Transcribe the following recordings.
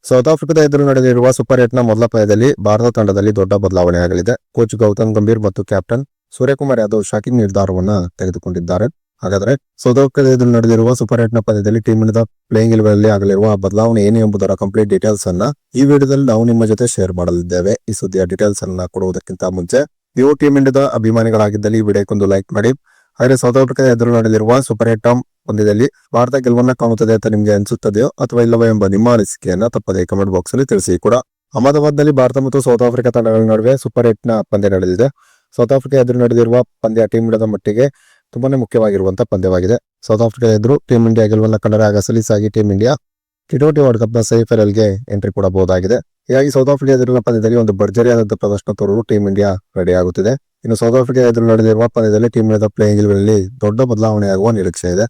South ಆಫ್ರಿಕಾದ ಎದುರು ನಡೆದಿರುವ ಸೂಪರ್ 8ನ ಮೊದಲ ಪಂದ್ಯದಲ್ಲಿ ಭಾರತ ತಂಡದಲ್ಲಿ ದೊಡ್ಡ ಬದಲಾವಣೆ ಆಗಲಿದೆ. ಕೋಚ್ ಗೌತಮ್ ಗಂಭೀರ್ ಮತ್ತು ಕ್ಯಾಪ್ಟನ್ ಸೂರ್ಯಕುಮಾರ್ ಯಾದವ್ ಶಾಕಿಂಗ್ ನಿರ್ಧಾರವನ್ನ ತೆಗೆದುಕೊಂಡಿದ್ದಾರೆ. ಹಾಗಾದ್ರೆ ಸೌತ್ ಆಫ್ರಿಕಾದ ಎದುರು ನಡೆದಿರುವ ಸೂಪರ್ 8ನ ಪಂದ್ಯದಲ್ಲಿ ಟೀಮ್ ಇಂಡಿಯಾದ ಪ್ಲೇಯಿಂಗ್ 11 ಆಗಲಿರುವ ಬದಲಾವಣೆ ಏನು ಎಂಬುದರ ಕಂಪ್ಲೀಟ್ ಡೀಟೇಲ್ಸ್ ಅನ್ನ ಈ ವಿಡಿಯೋದಲ್ಲಿ ನಾವು ನಿಮ್ಮ ಜೊತೆ ಶೇರ್ ಮಾಡಲಿದ್ದೇವೆ. ಈ ಸುದ್ದಿಯ ಡೀಟೇಲ್ಸ್ ಅನ್ನ ಕೊಡುವುದಕ್ಕಿಂತ ಮುಂಚೆ ನೀವು ಟೀಮ್ ಇಂಡಿಯಾದ ಅಭಿಮಾನಿಗಳಾಗಿದ್ದಲ್ಲಿ ಈ ವಿಡಿಯೋಕ್ಕೊಂದು ಲೈಕ್ ಮಾಡಿ. ಹಾಗೆ ಸೌತ್ ಆಫ್ರಿಕಾದ ಎದುರು ನಡೆದಿರುವ ಸೂಪರ್ 8 ಪಂದ್ಯದಲ್ಲಿ ಭಾರತ ಗೆಲುವನ್ನ ಕಾಣುತ್ತದೆ ಅಂತ ನಿಮ್ಗೆ ಅನ್ಸುತ್ತದೆಯೋ ಅಥವಾ ಇಲ್ಲವೋ ಎಂಬ ನಿಮ್ಮ ಅನಿಸಿಕೆಯನ್ನ ತಪ್ಪದೆ ಕಮೆಂಟ್ ಬಾಕ್ಸ್ ಅಲ್ಲಿ ತಿಳಿಸಿ. ಕೂಡ ಅಹಮದಾಬಾದ್ನಲ್ಲಿ ಭಾರತ ಮತ್ತು ಸೌತ್ ಆಫ್ರಿಕಾ ತಂಡಗಳ ನಡುವೆ ಸೂಪರ್ 8ನ ಪಂದ್ಯ ನಡೆದಿದೆ. ಸೌತ್ ಆಫ್ರಿಕಾ ಎದುರು ನಡೆದಿರುವ ಪಂದ್ಯ ಟೀಮ್ ಇಂಡಿಯಾದ ಮಟ್ಟಿಗೆ ತುಂಬಾನೇ ಮುಖ್ಯವಾಗಿರುವಂತಹ ಪಂದ್ಯವಾಗಿದೆ. ಸೌತ್ ಆಫ್ರಿಕಾ ಎದುರು ಟೀಮ್ ಇಂಡಿಯಾ ಗೆಲುವನ್ನ ಕಂಡರೆ ಆಗ ಸಲೀಸಾಗಿ team India T20 world cup ನ ಸೆಮಿಫೈನಲ್ಗೆ ಎಂಟ್ರಿ ಕೊಡಬಹುದಾಗಿದೆ. ಹೀಗಾಗಿ ಸೌತ್ ಆಫ್ರಿಕಾ ಎದುರಿನ ಪಂದ್ಯದಲ್ಲಿ ಒಂದು ಭರ್ಜರಿಯಾದಂತಹ ಪ್ರದರ್ಶನ ತೋರಲು ಟೀಮ್ ಇಂಡಿಯಾ ರೆಡಿ ಆಗುತ್ತಿದೆ. ಇನ್ನು ಸೌತ್ ಆಫ್ರಿಕಾ ಎದುರು ನಡೆದಿರುವ ಪಂದ್ಯದಲ್ಲಿ ಟೀಮ್ ಇಂಡಿಯಾದ ಪ್ಲೇಯಿಂಗ್ 11 ದೊಡ್ಡ ಬದಲಾವಣೆಯಾಗುವ ನಿರೀಕ್ಷೆ ಇದೆ.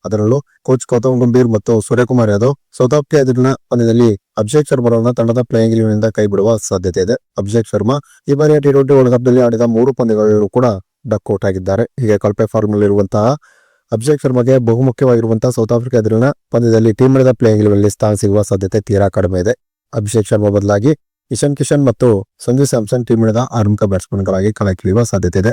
ಅದರಲ್ಲೂ ಕೋಚ್ ಗೌತಮ್ ಗಂಭೀರ್ ಮತ್ತು ಸೂರ್ಯಕುಮಾರ್ ಯಾದವ್ ಸೌತ್ ಆಫ್ರಿಕಾ ಎದುರಿನ ಪಂದ್ಯದಲ್ಲಿ ಅಭಿಷೇಕ್ ಶರ್ಮಾರನ್ನ ತಂಡದ ಪ್ಲೇಯಿಂಗ್ 11 ನಿಂದ ಕೈ ಬಿಡುವ ಸಾಧ್ಯತೆ ಇದೆ. ಅಭಿಷೇಕ್ ಶರ್ಮಾ ಈ ಬಾರಿಯ ಟಿ20 ವರ್ಲ್ಡ್ ಕಪ್ ನಲ್ಲಿ ಆಡಿದ 3 ಪಂದ್ಯಗಳಲ್ಲೂ ಕೂಡ ಡಕ್ಔಟ್ ಆಗಿದ್ದಾರೆ. ಹೀಗೆ ಕಳಪೆ ಫಾರ್ಮ್ ನಲ್ಲಿರುವಂತಹ ಅಭಿಷೇಕ್ ಶರ್ಮಾಗೆ ಬಹುಮುಖ್ಯವಾಗಿರುವಂತಹ ಸೌತ್ ಆಫ್ರಿಕಾ ಎದುರಿನ ಪಂದ್ಯದಲ್ಲಿ ಟೀಮ್ ಇಂಡಿಯಾದ ಪ್ಲೇಯಿಂಗ್ 11 ಸ್ಥಾನ ಸಿಗುವ ಸಾಧ್ಯತೆ ತೀರಾ ಕಡಿಮೆ ಇದೆ. ಅಭಿಷೇಕ್ ಶರ್ಮಾ ಬದಲಾಗಿ ಇಶಾನ್ ಕಿಶನ್ ಮತ್ತು ಸಂಜು ಸ್ಯಾಮ್ಸನ್ ಟೀಮ್ ಇಂಡಿಯಾದ ಆರಂಭಿಕ ಬ್ಯಾಟ್ಸ್ಮನ್ ಗಳಾಗಿ ಕಣಕ್ಕಿಳಿಯುವ ಸಾಧ್ಯತೆ ಇದೆ.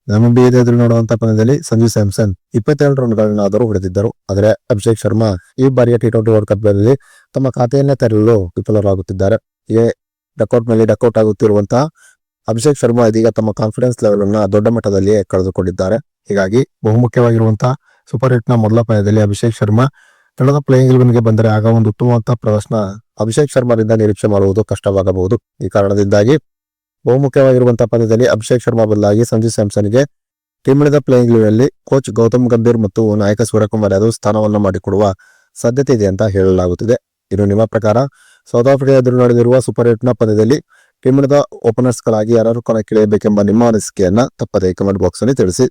ನಮಿಬಿಯಾದ ಎದುರು ನೋಡುವಂತಹ ಪಂದ್ಯದಲ್ಲಿ ಸಂಜು ಸ್ಯಾಮ್ಸನ್ 22 ರನ್ಗಳನ್ನಾದರೂ ಹೊಡೆದಿದ್ದರು. ಆದರೆ ಅಭಿಷೇಕ್ ಶರ್ಮಾ ಈ ಬಾರಿಯ ಟಿ20 ವರ್ಲ್ಡ್ ಕಪ್ ನಲ್ಲಿ ತಮ್ಮ ಖಾತೆಯನ್ನೇ ತೆರೆಯಲು ವಿಫಲರಾಗುತ್ತಿದ್ದಾರೆ. ಹೀಗೆ ಡಕ್ಔಟ್ ಮೇಲೆ ಡಕ್ಔಟ್ ಆಗುತ್ತಿರುವಂತಹ ಅಭಿಷೇಕ್ ಶರ್ಮಾ ಇದೀಗ ತಮ್ಮ ಕಾನ್ಫಿಡೆನ್ಸ್ ಲೆವೆಲ್ ಅನ್ನ ದೊಡ್ಡ ಮಟ್ಟದಲ್ಲಿಯೇ ಕಳೆದುಕೊಂಡಿದ್ದಾರೆ. ಹೀಗಾಗಿ ಬಹುಮುಖ್ಯವಾಗಿರುವಂತಹ ಸೂಪರ್ 8ನ ಮೊದಲ ಪಂದ್ಯದಲ್ಲಿ ಅಭಿಷೇಕ್ ಶರ್ಮಾ ತಂಡದ ಪ್ಲೇಯಿಂಗ್ 11ಗೆ ಬಂದರೆ ಆಗ ಒಂದು ಉತ್ತಮವಾದ ಪ್ರದರ್ಶನ ಅಭಿಷೇಕ್ ಶರ್ಮಾರಿಂದ ನಿರೀಕ್ಷೆ ಮಾಡುವುದು ಕಷ್ಟವಾಗಬಹುದು. ಈ ಕಾರಣದಿಂದಾಗಿ ಬಹುಮುಖ್ಯವಾಗಿರುವಂತಹ ಪಂದ್ಯದಲ್ಲಿ ಅಭಿಷೇಕ್ ಶರ್ಮಾ ಬದಲಾಗಿ ಸಂಜು ಸ್ಯಾಮ್ಸನ್ಗೆ ಟೀಮ್ ಇಂಡಿಯಾದ ಪ್ಲೇಯಿಂಗ್ 11ನಲ್ಲಿ ಕೋಚ್ ಗೌತಮ್ ಗಂಭೀರ್ ಮತ್ತು ನಾಯಕ ಸೂರ್ಯಕುಮಾರ್ ಯಾದವ್ ಸ್ಥಾನವನ್ನು ಮಾಡಿಕೊಡುವ ಸಾಧ್ಯತೆ ಇದೆ ಅಂತ ಹೇಳಲಾಗುತ್ತಿದೆ. ಇನ್ನು ನಿಮ್ಮ ಪ್ರಕಾರ ಸೌತ್ ಆಫ್ರಿಕಾ ಎದುರು ನಡೆದಿರುವ ಸೂಪರ್ 8ನ ಪಂದ್ಯದಲ್ಲಿ ಟೀಮ್ ಇಂಡಿಯಾದ ಓಪನರ್ಸ್ ಗಳಾಗಿ ಯಾರು ಕಣಕ್ಕಿಳಿಯಬೇಕೆಂಬ ನಿಮ್ಮ ಅನಿಸಿಕೆಯನ್ನ ತಪ್ಪದೆ ಕಮೆಂಟ್ ಬಾಕ್ಸ್ ಅಲ್ಲಿ ತಿಳಿಸಿ.